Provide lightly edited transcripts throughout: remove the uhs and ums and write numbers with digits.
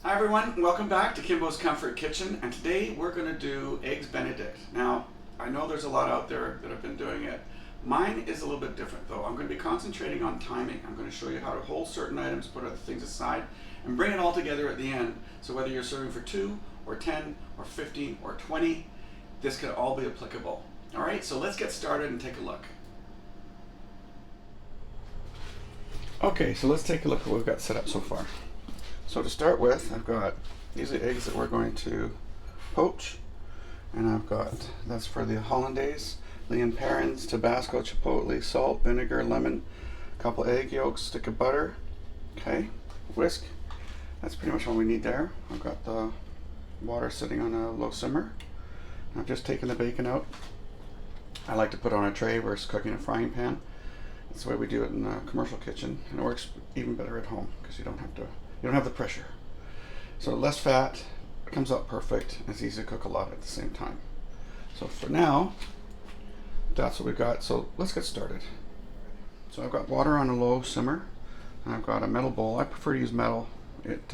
Hi everyone, welcome back to Kimbo's Comfort Kitchen, and today we're going to do eggs Benedict. Now, I know there's a lot out there that have been doing it. Mine is a little bit different though. I'm going to be concentrating on timing. I'm going to show you how to hold certain items, put other things aside, and bring it all together at the end. So whether you're serving for 2 or 10 or 15 or 20, this could all be applicable. Alright, so let's get started and take a look. Okay, so let's take a look at what we've got set up so far. So to start with, I've got these are eggs that we're going to poach, and I've got, that's for the hollandaise, Leon Perrins, Tabasco, chipotle, salt, vinegar, lemon, a couple egg yolks, stick of butter, okay, whisk. That's pretty much all we need there. I've got the water sitting on a low simmer. I've just taken the bacon out. I like to put it on a tray versus cooking in a frying pan. That's the way we do it in a commercial kitchen, and it works even better at home because you don't have the pressure. So less fat, comes out perfect, and it's easy to cook a lot at the same time. So for now, that's what we've got. So let's get started. So I've got water on a low simmer, and I've got a metal bowl. I prefer to use metal. It's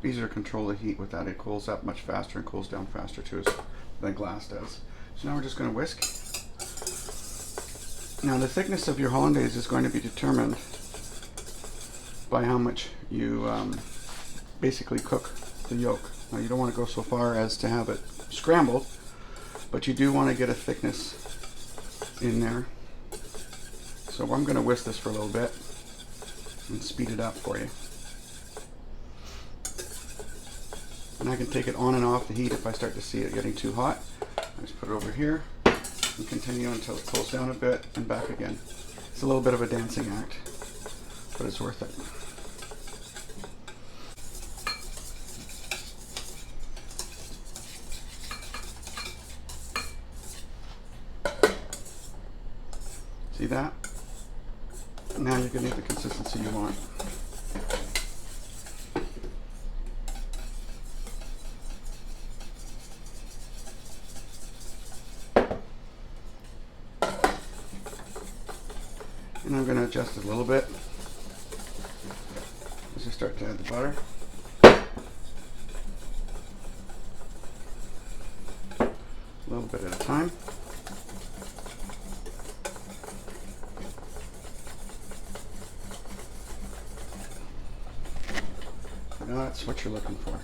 easier to control the heat with that. It cools up much faster and cools down faster too than glass does. So now we're just going to whisk. Now the thickness of your hollandaise is going to be determined by how much you basically cook the yolk. Now you don't want to go so far as to have it scrambled, but you do want to get a thickness in there. So I'm going to whisk this for a little bit and speed it up for you. And I can take it on and off the heat if I start to see it getting too hot. I just put it over here and continue until it cools down a bit and back again. It's a little bit of a dancing act, but it's worth it. See that? Now you're going to get the consistency you want. And I'm going to adjust it a little bit as I start to add the butter. A little bit at a time. Now that's what you're looking for.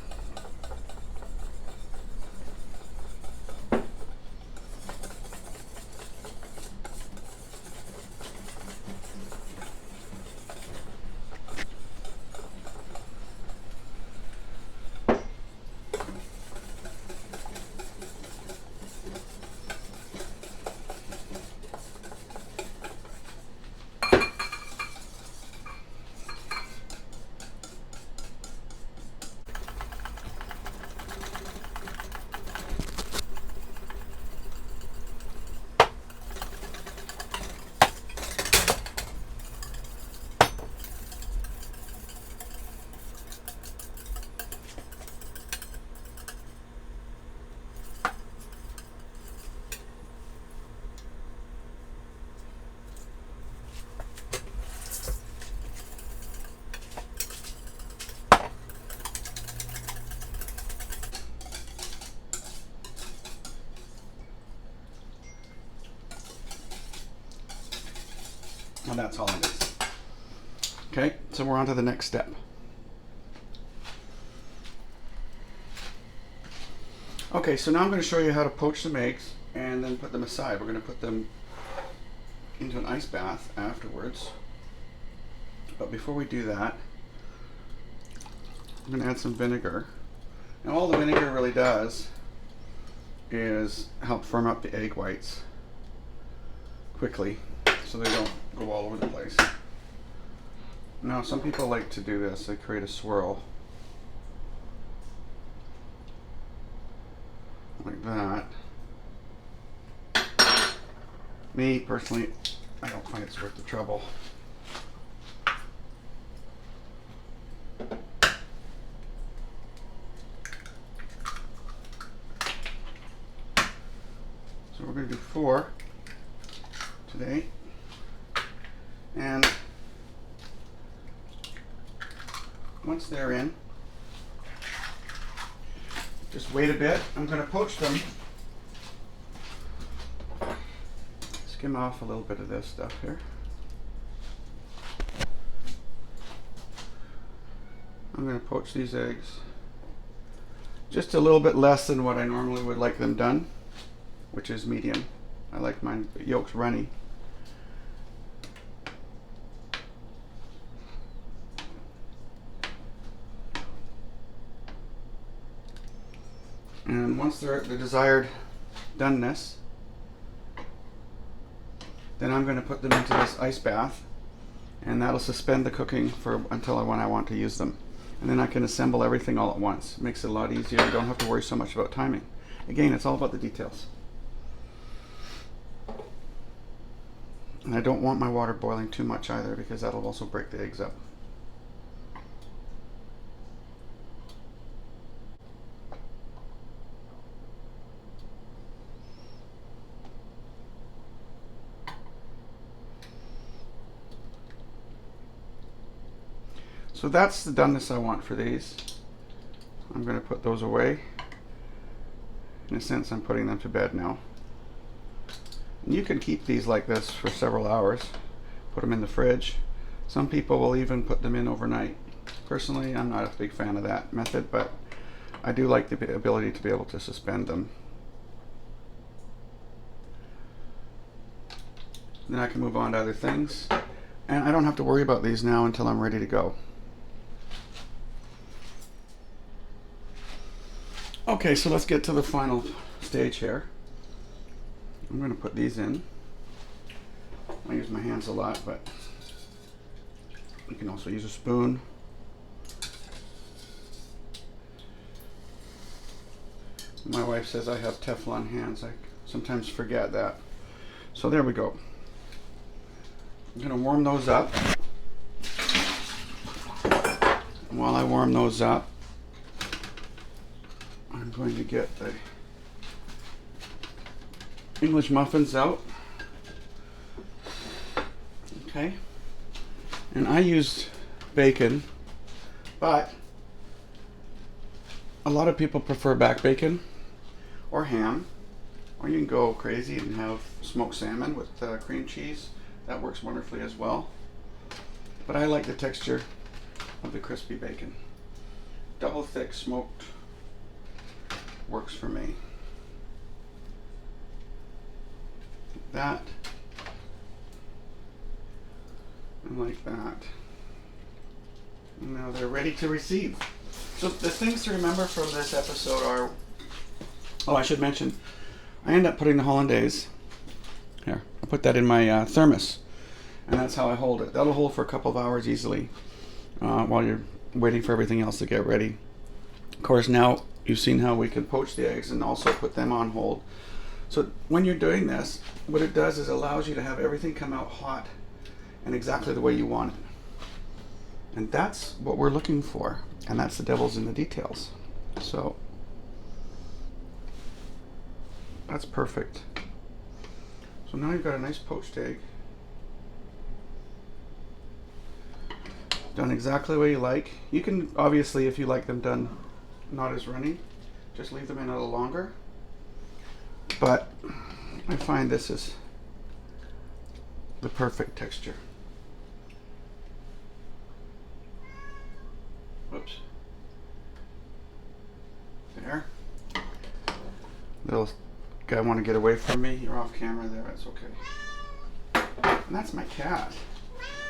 And that's all it is. Okay, so we're on to the next step. Okay, so now I'm going to show you how to poach some eggs and then put them aside. We're going to put them into an ice bath afterwards. But before we do that, I'm going to add some vinegar. And all the vinegar really does is help firm up the egg whites quickly so they don't go all over the place. Now some people like to do this, they create a swirl like that. Me personally, I don't find it's worth the trouble. So we're going to do 4 today. And once they're in, Just wait a bit. I'm going to poach them. Skim off a little bit of this stuff here. I'm going to poach these eggs just a little bit less than what I normally would like them done, which is medium. I like my yolks runny. And once they're at the desired doneness, then I'm going to put them into this ice bath, and that'll suspend the cooking for until when I want to use them. And then I can assemble everything all at once. It makes it a lot easier. I don't have to worry so much about timing. Again, it's all about the details. And I don't want my water boiling too much either, because that'll also break the eggs up. So that's the doneness I want for these. I'm going to put those away. In a sense, I'm putting them to bed now. And you can keep these like this for several hours. Put them in the fridge. Some people will even put them in overnight. Personally, I'm not a big fan of that method, but I do like the ability to be able to suspend them. Then I can move on to other things. And I don't have to worry about these now until I'm ready to go. Okay, so let's get to the final stage here. I'm going to put these in. I use my hands a lot, but you can also use a spoon. My wife says I have Teflon hands. I sometimes forget that. So there we go. I'm going to warm those up. And while I warm those up, I'm going to get the English muffins out. Okay. And I used bacon, but a lot of people prefer back bacon or ham, or you can go crazy and have smoked salmon with cream cheese. That works wonderfully as well. But I like the texture of the crispy bacon. Double thick smoked works for me. That and like that. And now they're ready to receive. So the things to remember from this episode are, oh, I should mention, I end up putting the hollandaise here. I put that in my thermos, and that's how I hold it. That'll hold for a couple of hours easily while you're waiting for everything else to get ready. Of course, now you've seen how we can poach the eggs and also put them on hold. So when you're doing this, what it does is allows you to have everything come out hot and exactly the way you want it. And that's what we're looking for. And that's the devil's in the details. So that's perfect. So now you've got a nice poached egg. Done exactly the way you like. You can, obviously, if you like them done not as runny, just leave them in a little longer. But I find this is the perfect texture. Whoops. There. Little guy want to get away from me. You're off camera there. That's okay. And that's my cat.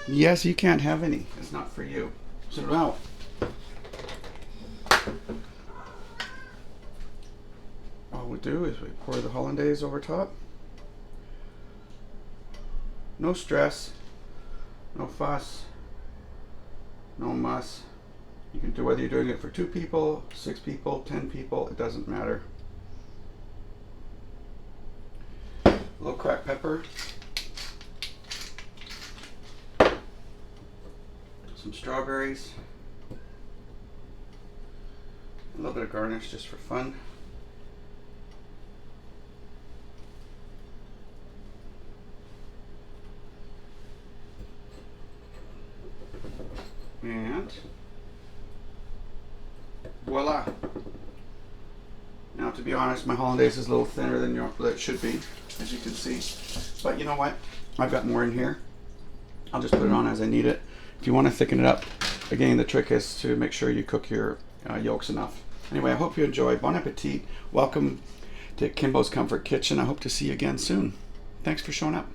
Yes, you can't have any. It's not for you. Sit out. All we do is we pour the hollandaise over top. No stress, no fuss, no muss. You can do whether you're doing it for 2 people, 6 people, 10 people, it doesn't matter. A little cracked pepper. Some strawberries. A little bit of garnish just for fun. And voila. Now, to be honest, my hollandaise is a little thinner than it should be, as you can see. But you know what? I've got more in here. I'll just put it on as I need it. If you want to thicken it up, again, the trick is to make sure you cook your yolks enough. Anyway, I hope you enjoy. Bon appetit. Welcome to Kimbo's Comfort Kitchen. I hope to see you again soon. Thanks for showing up.